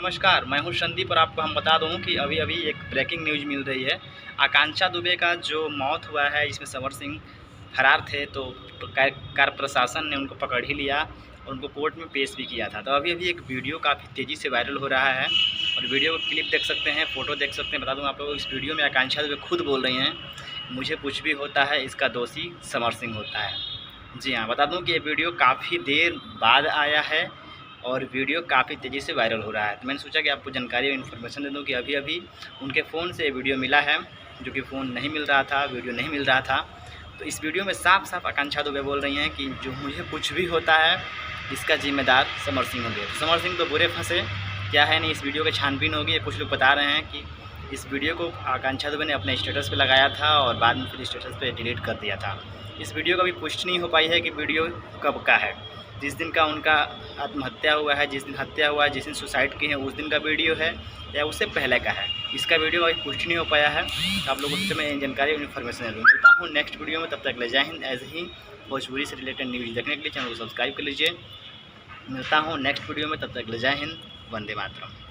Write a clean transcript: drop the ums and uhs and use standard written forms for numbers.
नमस्कार, मैं हूं संदीप और आपको हम बता दूं कि अभी अभी एक ब्रेकिंग न्यूज़ मिल रही है। आकांक्षा दुबे का जो मौत हुआ है, इसमें संवर सिंह फरार थे, तो कार प्रशासन ने उनको पकड़ ही लिया और उनको कोर्ट में पेश भी किया था। तो अभी अभी एक वीडियो काफ़ी तेज़ी से वायरल हो रहा है और वीडियो क्लिप देख सकते हैं, फ़ोटो देख सकते हैं। बता दूँ आप लोगों को, इस वीडियो में आकांक्षा दुबे खुद बोल रही हैं, मुझे कुछ भी होता है इसका दोषी संवर सिंह होता है। जी हाँ, बता दूँ कि ये वीडियो काफ़ी देर बाद आया है और वीडियो काफ़ी तेज़ी से वायरल हो रहा है। तो मैंने सोचा कि आपको जानकारी और इन्फॉर्मेशन दे दूँ कि अभी अभी उनके फ़ोन से वीडियो मिला है, जो कि फ़ोन नहीं मिल रहा था, वीडियो नहीं मिल रहा था। तो इस वीडियो में साफ साफ आकांक्षा दुबे बोल रही हैं कि जो मुझे कुछ भी होता है इसका जिम्मेदार संवर सिंह होंगे। तो संवर सिंह तो बुरे फंसे, क्या है नहीं, इस वीडियो की छानबीन होगी। कुछ लोग बता रहे हैं कि इस वीडियो को आकांक्षा दुबे ने अपने स्टेटस पर लगाया था और बाद में फिर स्टेटस पर डिलीट कर दिया था। इस वीडियो का भी पुष्टि नहीं हो पाई है कि वीडियो कब का है। जिस दिन का उनका आत्महत्या हुआ है, जिस दिन हत्या हुआ है, जिस दिन सुसाइड की है, उस दिन का वीडियो है या उससे पहले का है, इसका वीडियो अभी पुष्टि नहीं हो पाया है। तो आप लोगों से मैं जानकारी और इन्फॉर्मेशन दे दूँ। मिलता हूँ नेक्स्ट वीडियो में, तब तक ले जय हिंद। ऐसे ही भोजपुरी से रिलेटेड न्यूज़ देखने के लिए चैनल को सब्सक्राइब कर लीजिए। मिलता हूँ नेक्स्ट वीडियो में, तब तक ले जय हिंद, वंदे मातरम।